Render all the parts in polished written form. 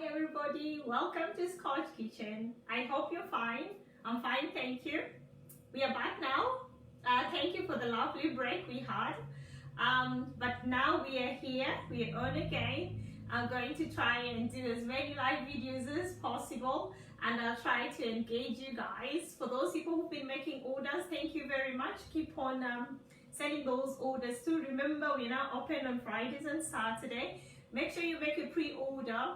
everybody, welcome to Scotch Kitchen. I hope you're fine. I'm fine, thank you. We are back now. Thank you for the lovely break we had. But now we are here, we are on again. I'm going to try and do as many live videos as possible, and I'll try to engage you guys. For those people who've been making orders, thank you very much. Keep on sending those orders too. Remember, we're now open on Fridays and Saturday. Make sure you make a pre-order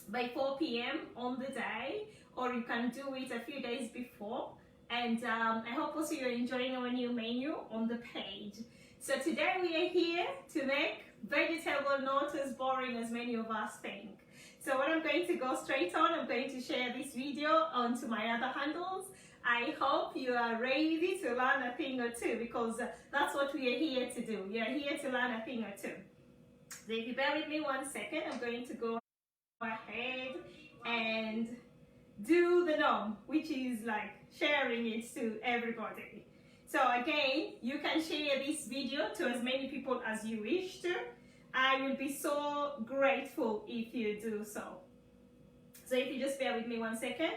by 4 p.m. on the day, or you can do it a few days before. And I hope also you're enjoying our new menu on the page. So today we are here to make vegetable not as boring as many of us think. So what I'm going to go straight on, I'm going to share this video onto my other handles. I hope you are ready to learn a thing or two, because that's what we are here to do. We are here to learn a thing or two. So if you bear with me 1 second, I'm going to go ahead and do the norm, which is like sharing it to everybody. So again, you can share this video to as many people as you wish to. I will be so grateful if you do so. So if you just bear with me 1 second.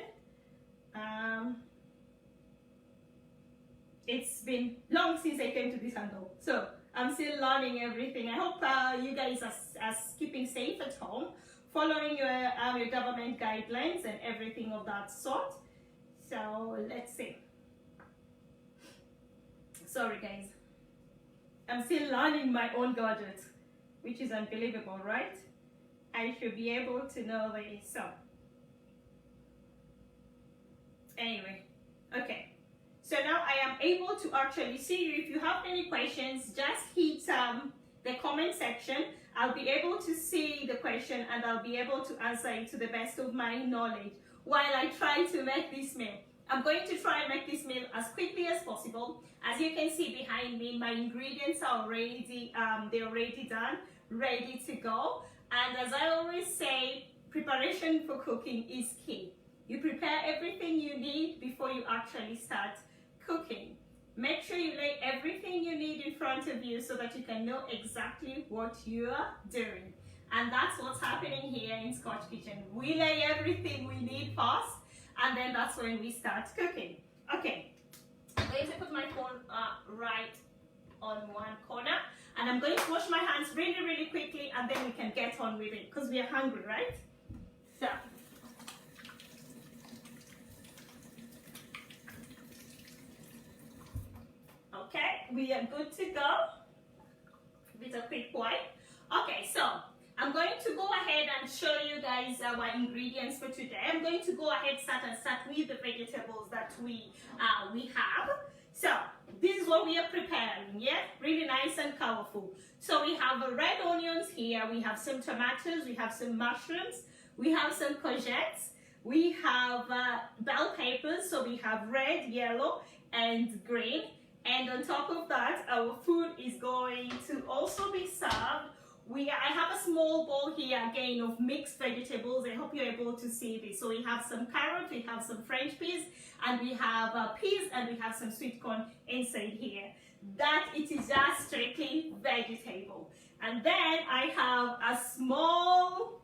It's been long since I came to this handle, so I'm still learning everything. I hope you guys are keeping safe at home, following your government guidelines and everything of that sort. So let's see. Sorry guys, I'm still learning my own gadget, which is unbelievable, right? I should be able to know this. So anyway, okay. So now I am able to actually see you. If you have any questions, just hit the comment section. I'll be able to see the question and I'll be able to answer it to the best of my knowledge while I try to make this meal. I'm going to try and make this meal as quickly as possible. As you can see behind me, my ingredients are already they're already done, ready to go. And as I always say, preparation for cooking is key. You prepare everything you need before you actually start cooking. Make sure you lay everything you need in front of you so that you can know exactly what you are doing. And that's what's happening here in Scotch Kitchen. We lay everything we need first, and then that's when we start cooking. Okay, I'm going to put my phone right on one corner, and I'm going to wash my hands really, really quickly, and then we can get on with it because we are hungry, right? So. Okay, we are good to go with a quick wipe. Okay, so I'm going to go ahead and show you guys our ingredients for today. I'm going to go ahead and start with the vegetables that we have. So this is what we are preparing, yeah? Really nice and colorful. So we have red onions here, we have some tomatoes, we have some mushrooms, we have some courgettes, we have bell peppers, so we have red, yellow, and green. And on top of that, our food is going to also be served. I have a small bowl here again of mixed vegetables. I hope you're able to see this. So we have some carrot, we have some French peas, and we have peas, and we have some sweet corn inside here. That it is just strictly vegetable. And then I have a small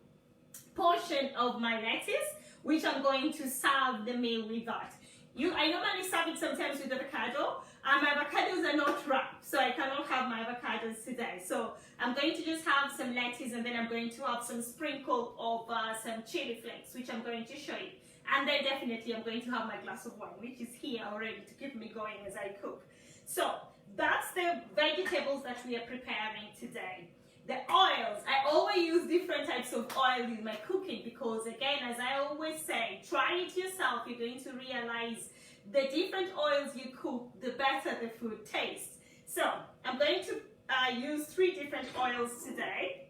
portion of my lettuce, which I'm going to serve the meal with that. I normally serve it sometimes with avocado. My avocados are not wrapped, so I cannot have my avocados today. So I'm going to just have some lettuce, and then I'm going to have some sprinkle of some chili flakes, which I'm going to show you. And then definitely I'm going to have my glass of wine, which is here already to keep me going as I cook. So that's the vegetables that we are preparing today. The oils, I always use different types of oil in my cooking because, again, as I always say, try it yourself. You're going to realize the different oils you cook, the better the food tastes. So I'm going to use 3 different oils today.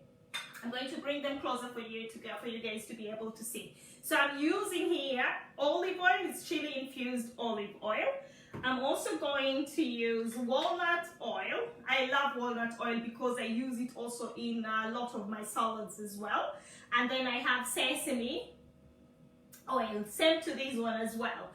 I'm going to bring them closer for you guys to be able to see. So I'm using here olive oil. It's Chilli infused olive oil. I'm also going to use walnut oil. I love walnut oil because I use it also in a lot of my salads as well. And then I have sesame oil, same to this one as well.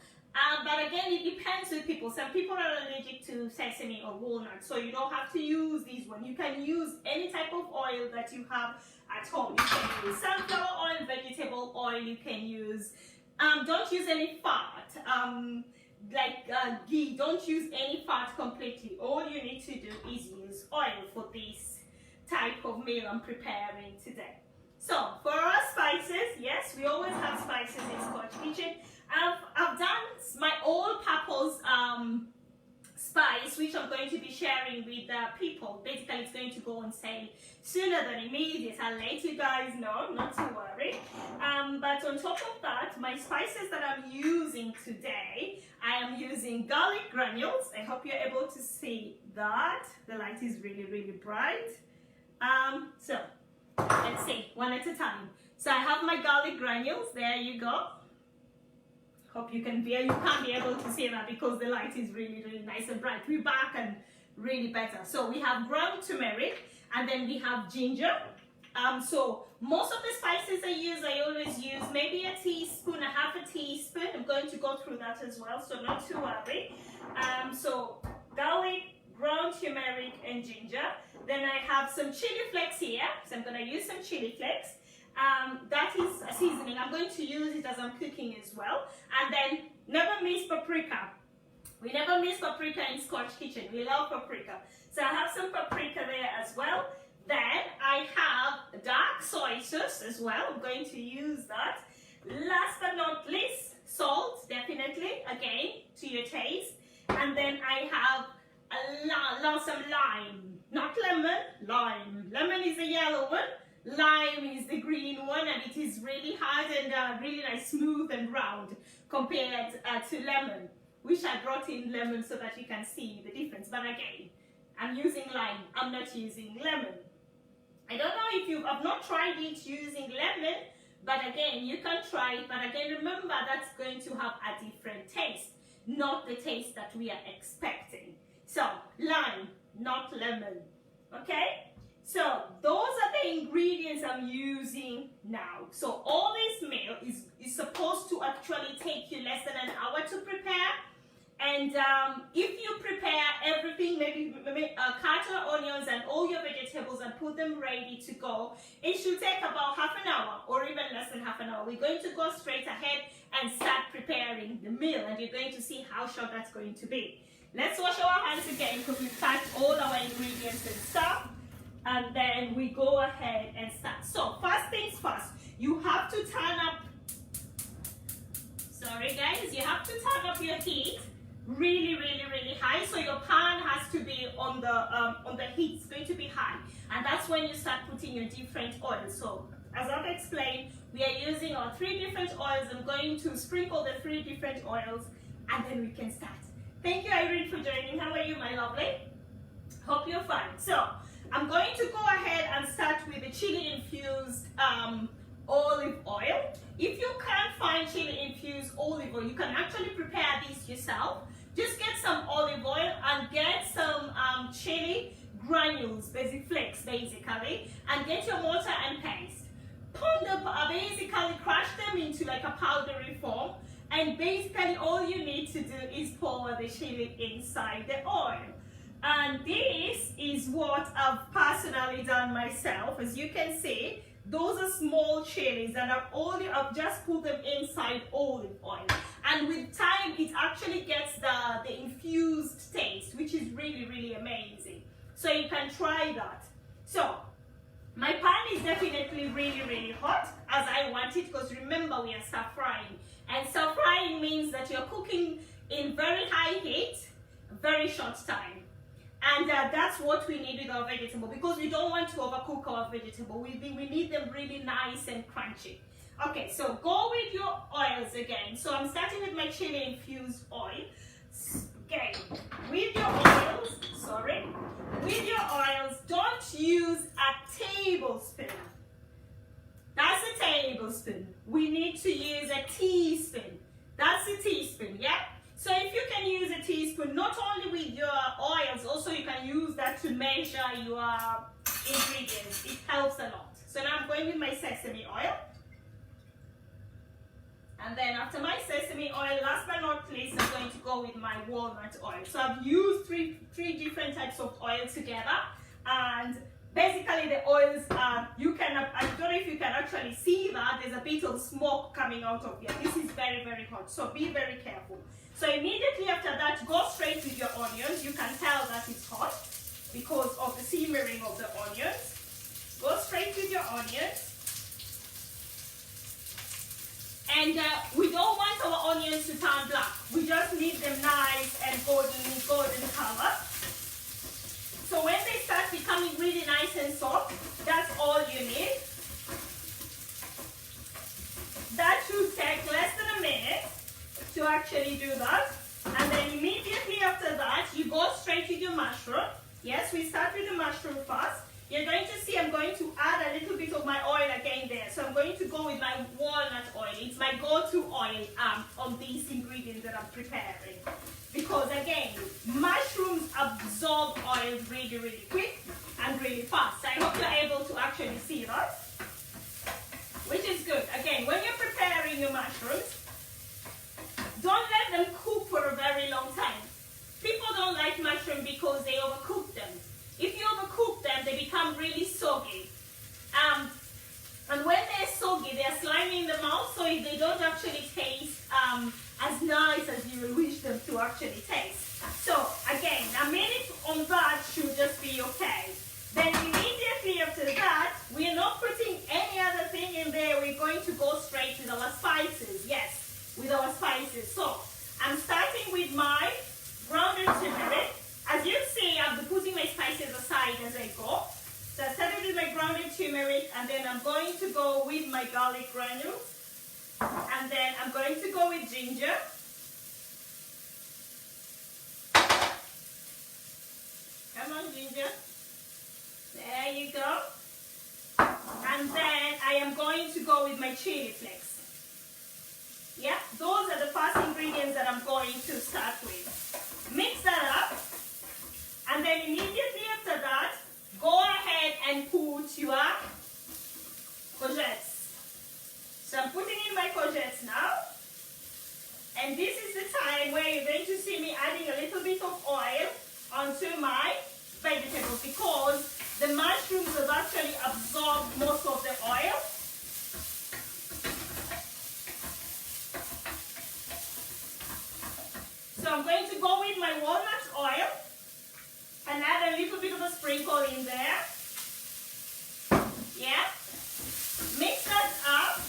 But again, it depends with people. Some people are allergic to sesame or walnut, so you don't have to use this one. You can use any type of oil that you have at home. You can use sunflower oil, vegetable oil, you can use, don't use any fat, ghee. Don't use any fat completely. All you need to do is use oil for this type of meal I'm preparing today. So for our spices, yes, we always have spices in Scotch Kitchen. I've done my all-purpose spice, which I'm going to be sharing with people. Basically, it's going to go on sale sooner than immediate. I'll let you guys know, not to worry. But on top of that, my spices that I'm using today, I am using garlic granules. I hope you're able to see that. The light is really, really bright. So let's see, one at a time. So I have my garlic granules. There you go. Hope you can't be able to see that because the light is really, really nice and bright. We're back and really better. So we have ground turmeric, and then we have ginger. So most of the spices I always use maybe a teaspoon, a half a teaspoon. I'm going to go through that as well, so not to worry. So garlic, ground turmeric, and ginger. Then I have some chili flakes here, so I'm going to use some chili flakes. That is a seasoning. I'm going to use it as I'm cooking as well. And then never miss paprika. We never miss paprika in Scotch Kitchen. We love paprika. So I have some paprika there as well. Then I have dark soy sauce as well. I'm going to use that. Last but not least, salt, definitely, again, to your taste. And then I have some lime. Not lemon, lime. Lemon is the yellow one. Lime is the green one, and it is really hard and really nice, smooth and round compared to lemon. Wish I brought in lemon so that you can see the difference. But again, I'm using lime. I'm not using lemon. I don't know if I've not tried it using lemon, but again, you can try it. But again, remember that's going to have a different taste, not the taste that we are expecting. So lime, not lemon. Okay? So those are the ingredients I'm using now. So all this meal is supposed to actually take you less than an hour to prepare. And if you prepare everything, maybe cut your onions and all your vegetables and put them ready to go, it should take about half an hour or even less than half an hour. We're going to go straight ahead and start preparing the meal, and you're going to see how short that's going to be. Let's wash our hands again because we've cut all our ingredients and stuff. And then we go ahead and start. So first things first, you have to turn up, sorry guys, you have to turn up your heat really, really, really high. So your pan has to be on the heat, it's going to be high. And that's when you start putting your different oils. So as I've explained, we are using our 3 different oils. I'm going to sprinkle the 3 different oils and then we can start. Thank you, Irene, for joining. How are you, my lovely? Hope you're fine. So I'm going to go ahead and start with the chili infused olive oil. If you can't find chili infused olive oil, you can actually prepare this yourself. Just get some olive oil and get some chili granules, basic flakes basically, and get your mortar and paste. Basically crush them into like a powdery form, and basically all you need to do is pour the chili inside the oil. And this is what I've personally done myself. As you can see, those are small chilies and I've just put them inside olive oil. And with time, it actually gets the infused taste, which is really, really amazing. So you can try that. So my pan is definitely really, really hot as I want it, because remember we are stir frying. And stir frying means that you're cooking in very high heat, very short time. And that's what we need with our vegetable, because we don't want to overcook our vegetable. We need them really nice and crunchy. Okay, so go with your oils again. So I'm starting with my chili infused oil. Okay, with your oils, don't use a tablespoon. That's a tablespoon. We need to use a teaspoon. That's a teaspoon, yeah? So if you can use a teaspoon, not only with your oils, also you can use that to measure your ingredients. It helps a lot. So now I'm going with my sesame oil. And then after my sesame oil, last but not least, I'm going to go with my walnut oil. So I've used three different types of oil together. And basically the oils, you can, I don't know if you can actually see that, there's a bit of smoke coming out of here. This is very, very hot, so be very careful. So immediately after that, go straight with your onions. You can tell that it's hot because of the simmering of the onions. Go straight with your onions. And we don't want our onions to turn black. We just need them nice and golden color. So when they start becoming really nice and soft, that's all you need. That should take less than a minute to actually do that. And then immediately after that, you go straight to your mushroom. Yes, we start with the mushroom first. You're going to see I'm going to add a little bit of my oil again there. So I'm going to go with my walnut oil. It's my go-to oil on these ingredients that I'm preparing. Because again, mushrooms absorb oil really, really quick and really fast. I hope you're able to actually see that, which is good. Again, when you're preparing your mushrooms, don't let them cook for a very long time. People don't like mushroom because they overcook them. If you overcook them, they become really soggy. And when they're soggy, they're slimy in the mouth, so if they don't actually taste as nice as you would wish them to actually taste. So again, a minute on that should just be okay. Then immediately after that, we are not putting any other thing in there. We're going to go straight with our spices. Yes, with our spices. So I'm starting with my grounded turmeric. As you see, I've been putting my spices aside as I go. So I started with my grounded turmeric, and then I'm going to go with my garlic granules. And then I'm going to go with ginger. Come on, ginger. There you go. And then I am going to go with my chili flakes. Yeah, those are the first ingredients that I'm going to start with. Mix that up. And then immediately after that, go ahead and put your courgettes. So I'm putting in my courgettes now. And this is the time where you're going to see me adding a little bit of oil onto my vegetables because the mushrooms have actually absorbed most of the oil. So I'm going to go with my walnut oil and add a little bit of a sprinkle in there. Yeah. Mix that up.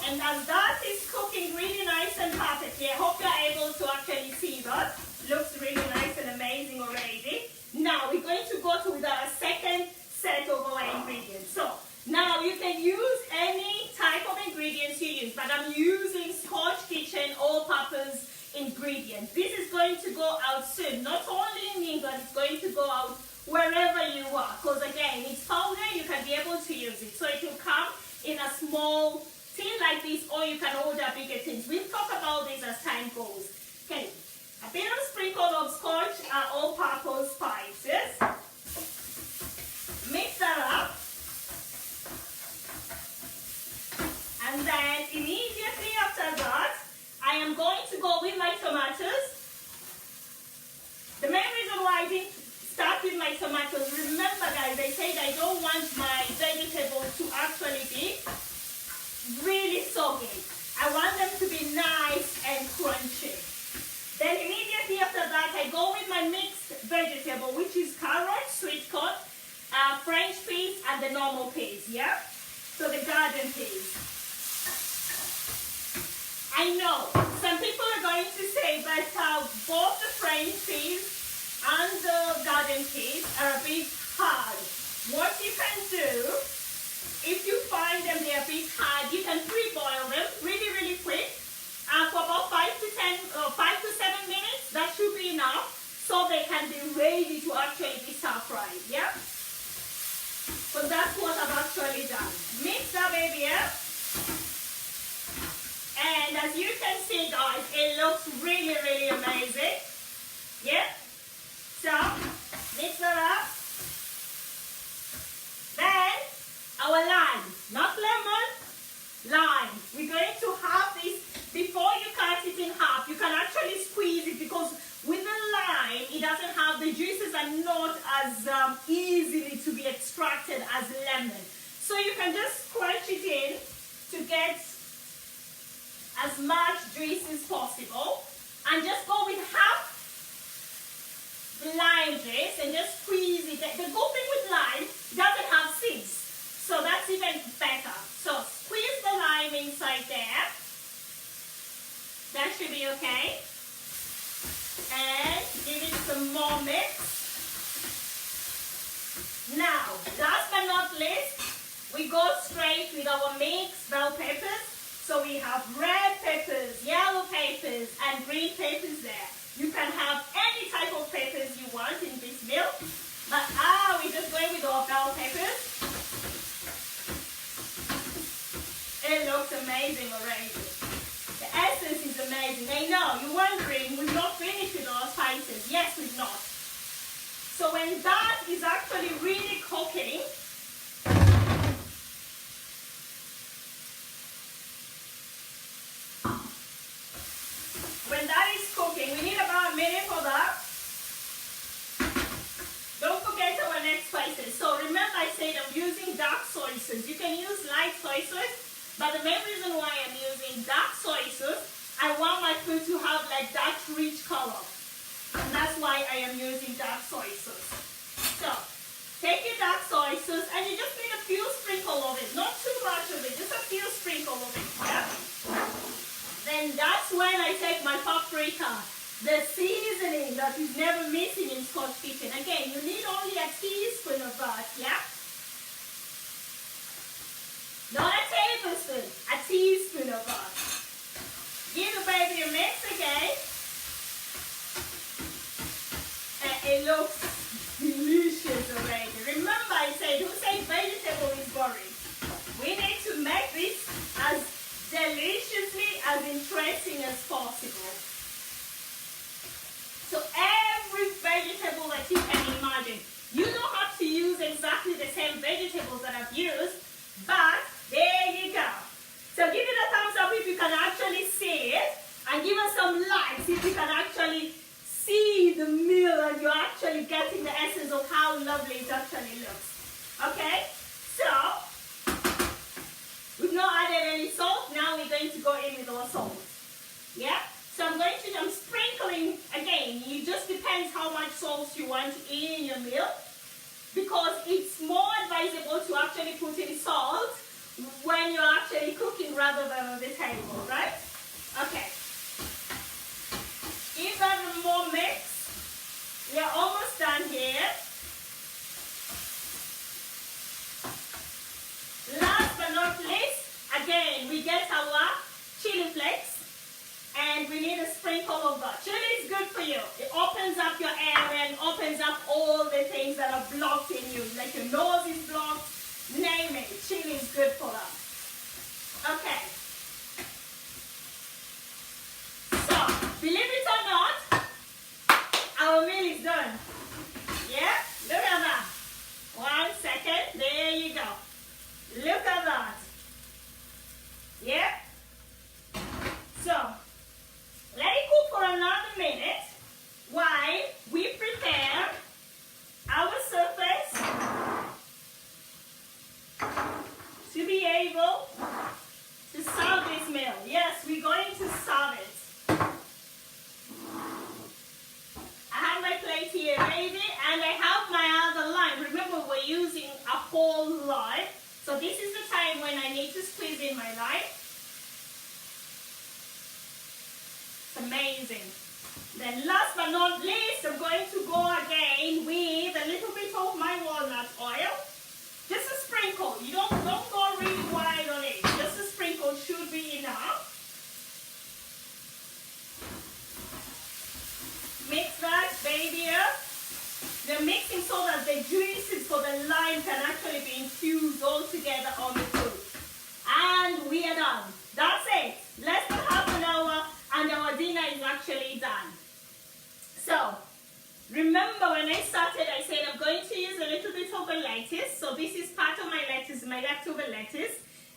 And as that is cooking really nice and perfectly, I hope you're able to actually see that. Looks really nice and amazing already. Now we're going to go to our second set of our ingredients. So now you can use any type of ingredients you use, but I'm using Scotch Kitchen all-purpose ingredients. This is going to go out soon, not only in England, it's going to go out wherever you are, because again, it's powder, you can be able to use it. So it will come in a small tin like this, or you can order bigger tins. We'll talk about this as time goes. Okay, a bit of sprinkle of Scotch all-purpose spices. Mix that up. And then immediately after that, I am going to go with my tomatoes. The main reason why I didn't start with my tomatoes, remember guys, I said I don't want my vegetables to actually be really soggy. I want them to be nice and crunchy. Then immediately after that, I go with my mixed vegetable, which is carrot, sweet corn, French peas, and the normal peas, yeah? So the garden peas. I know some people are going to say that both the French peas and the garden peas are a bit hard. What you can do, if you find them they're a bit hard, you can pre-boil them really, really quick for about 5 to 7 minutes. That should be enough so they can be ready to actually be stir-fried, yeah? So that's what I've actually done. Mix that baby up. And as you can see guys, it looks really, really amazing. Yeah? So, mix that up. Then, our lime. Not lemon, lime. We're going to have this, before you cut it in half, you can actually squeeze it because with the lime, it doesn't have the juice as easily to be extracted as lemon. So you can just crunch it in to get as much juice as possible, and just go with half the lime juice and just squeeze it. The good thing with lime, it doesn't have seeds, so that's even better. So squeeze the lime inside there. That should be okay. And give it some more mix. Now, last but not least, we go straight with our mixed bell peppers. So we have red peppers, yellow peppers, and green peppers there. You can have any type of peppers you want in this meal. But we're just going with our bell peppers. It looks amazing already. The essence is amazing. I know, you're wondering, we've not finished with our spices. Yes, we've not. So when that is actually really cooking, we need about a minute for that. Don't forget our next spices. So remember I said I'm using dark soy sauce. You can use light soy sauce, but the main reason why I'm using dark soy sauce, I want my food to have like that rich color. And that's why I am using dark soy sauce. So take your dark soy sauce and you just need a few sprinkles of it. Not too much of it, just a few sprinkles of it. Yeah? Then that's when I take my paprika. The seasoning that is never missing in Scotch kitchen. Again, you need only a teaspoon of that, yeah? Not a tablespoon, a teaspoon of that. Give the baby a mix again. And it looks delicious already. Remember I said, who said vegetable is boring? We need to make this as deliciously, as interesting as possible. So every vegetable that you can imagine, you don't have to use exactly the same vegetables that I've used, but there you go. So give it a thumbs up if you can actually see it, and give us some likes if you can actually see the meal and you're actually getting the essence of how lovely it actually looks. Okay, so we've not added any salt. Now we're going to go in with our salt. Yeah? So I'm sprinkling, again, it just depends how much salt you want in your meal, because it's more advisable to actually put in salt when you're actually cooking rather than on the table, right? Okay. Give that a more mix. We are almost done here. Last but not least, again, we get our chili flakes. And we need a sprinkle of that. Chili is good for you. It opens up your area and opens up all the things that are blocked in you. Like your nose is blocked, name it. Chili is good for that. Okay. So, believe it or not, our meal is done. Yeah? Look at that. 1 second. There you go. Look at that. Yeah? So, let it cook for another minute while we prepare our surface to be able to serve this meal. Yes, we're going to serve it. I have my plate here ready, and I have my other lime. Remember, we're using a whole lime. So this is the time when I need to squeeze in my lime. Amazing. Then last but not least, I'm going to go again with a little bit of my walnut oil. Just a sprinkle. You don't go really wide on it. Just a sprinkle should be enough. Mix that baby up. They're mixing so that the juices for the lime can actually be infused all together on the food. And we are done. That's it. Less than half an hour and our dinner is actually done. So, remember when I started, I said I'm going to use a little bit of a lettuce. So this is part of my lettuce, my leftover lettuce.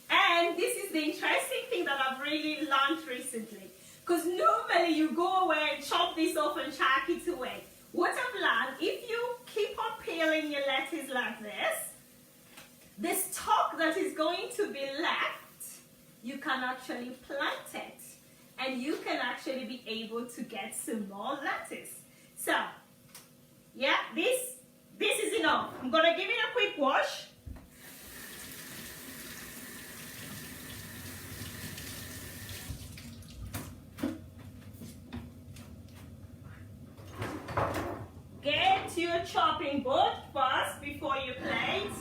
And this is the interesting thing that I've really learned recently. Because normally you go away and chop this off and chuck it away. What I've learned, if you keep on peeling peeling your lettuce like this, the stalk that is going to be left, you can actually plant it. And you can actually be able to get some more lettuce. So, yeah, this is enough. I'm going to give it a quick wash. Get your chopping board first before you plate.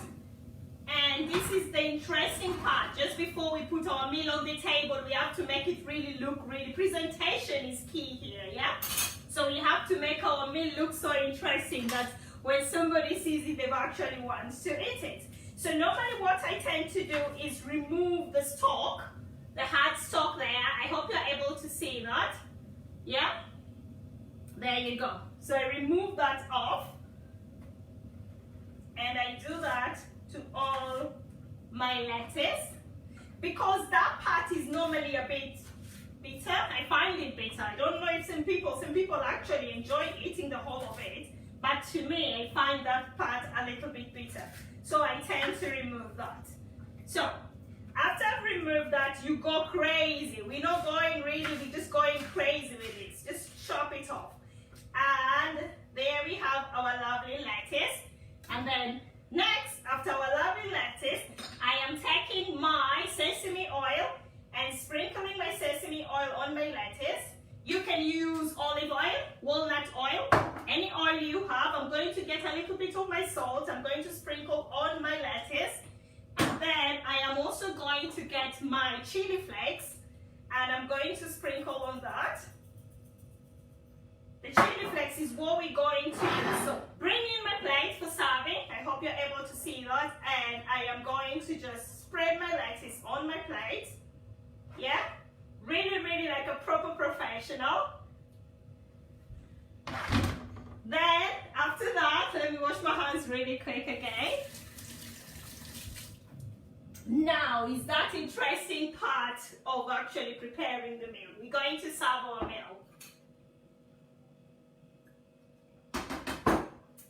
And this is the interesting part. Just before we put our meal on the table, we have to make it really look really. Presentation is key here, yeah? So we have to make our meal look so interesting that when somebody sees it, they actually want to eat it. So normally what I tend to do is remove the stalk, the hard stalk there. I hope you're able to see that. Yeah? There you go. So I remove that off. And I do that to all my lettuce, because that part is normally a bit bitter. I find it bitter. I don't know if some people actually enjoy eating the whole of it, but to me, I find that part a little bit bitter. So I tend to remove that. So after I've removed that, you go crazy. We're not going really, we're just going crazy with this. Just chop it off. And there we have our lovely lettuce. And then next, after our lovely lettuce, I am taking my sesame oil and sprinkling my sesame oil on my lettuce. You can use olive oil, walnut oil, any oil you have. I'm going to get a little bit of my salt. I'm going to sprinkle on my lettuce. And then I am also going to get my chili flakes and I'm going to sprinkle on that. The chili flakes is what we're going to use. So bring in my plate for serving. I hope you're able to see that. And I am going to just spread my lettuce on my plate. Yeah? Really, really like a proper professional. Then, after that, let me wash my hands really quick again. Now is that interesting part of actually preparing the meal. We're going to serve our meal.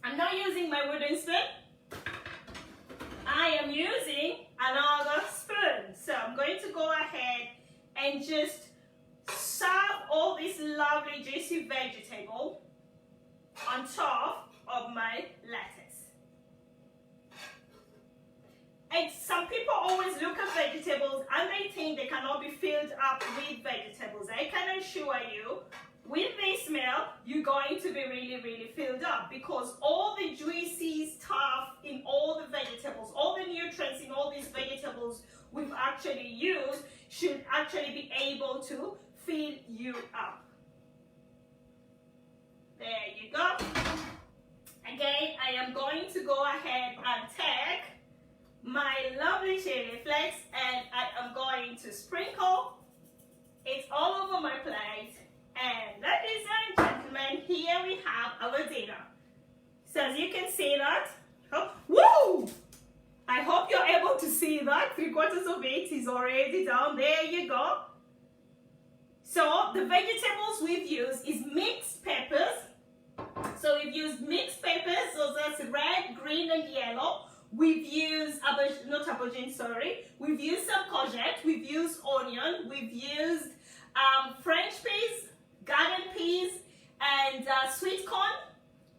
I'm not using my wooden spoon. I am using another spoon. So I'm going to go ahead and just serve all this lovely juicy vegetable on top of my lettuce. And some people always look at vegetables and they think they cannot be filled up with vegetables. I can assure you, with this meal, you're going to be really, really filled up because all the juicy stuff in all the vegetables, all the nutrients in all these vegetables we've actually used should actually be able to fill you up. There you go. Again, I am going to go ahead and take my lovely chili flakes and I am going to sprinkle it all over my plate. And ladies and gentlemen, here we have our dinner. So as you can see that, oh, woo! I hope you're able to see that. 3/4 of it is already down. There you go. So the vegetables we've used is mixed peppers. So we've used mixed peppers, so that's red, green, and yellow. We've used, not aubergine, sorry. We've used some courgette, we've used onion, we've used French peas, garden peas, and sweet corn,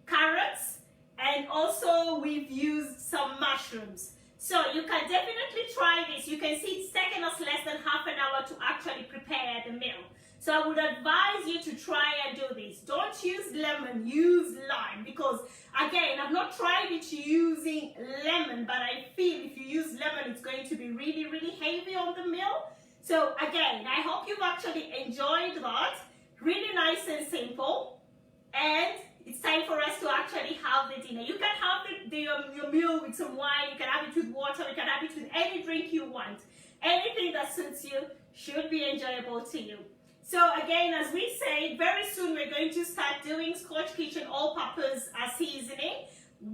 carrots, and also we've used some mushrooms. So you can definitely try this. You can see it's taken us less than half an hour to actually prepare the meal. So I would advise you to try and do this. Don't use lemon, use lime, because again, I've not tried it using lemon, but I feel if you use lemon, it's going to be really, really heavy on the meal. So again, I hope you've actually enjoyed that. Really nice and simple. And it's time for us to actually have the dinner. You can have your meal with some wine, you can have it with water, you can have it with any drink you want. Anything that suits you should be enjoyable to you. So again, as we said, very soon we're going to start doing Scotch Kitchen all-purpose seasoning,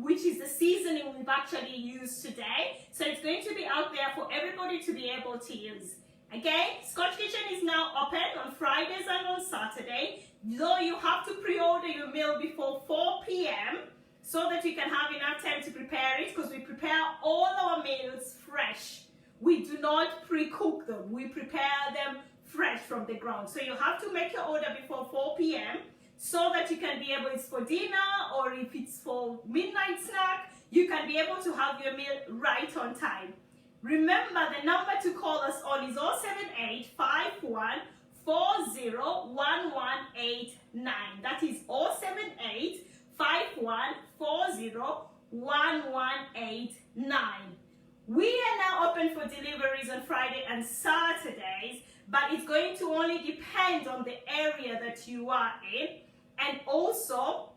which is the seasoning we've actually used today. So it's going to be out there for everybody to be able to use. Again, Scotch Kitchen is now open on Fridays and on Saturday. Though you have to pre-order your meal before 4 p.m. so that you can have enough time to prepare it, because we prepare all our meals fresh. We do not pre-cook them. We prepare them fresh from the ground. So you have to make your order before 4 p.m. so that you can be able, it's for dinner or if it's for midnight snack, you can be able to have your meal right on time. Remember, the number to call us on is 078 51 401189. That is 078 51 401189. We are now open for deliveries on Friday and Saturdays, but it's going to only depend on the area that you are in. And also,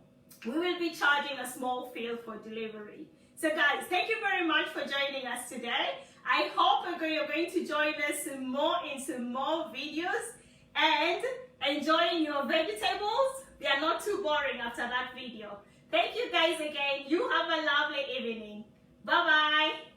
we will be charging a small fee for delivery. So guys, thank you very much for joining us today. I hope you're going to join us in some more videos and enjoying your vegetables. They are not too boring after that video. Thank you guys again. You have a lovely evening. Bye-bye.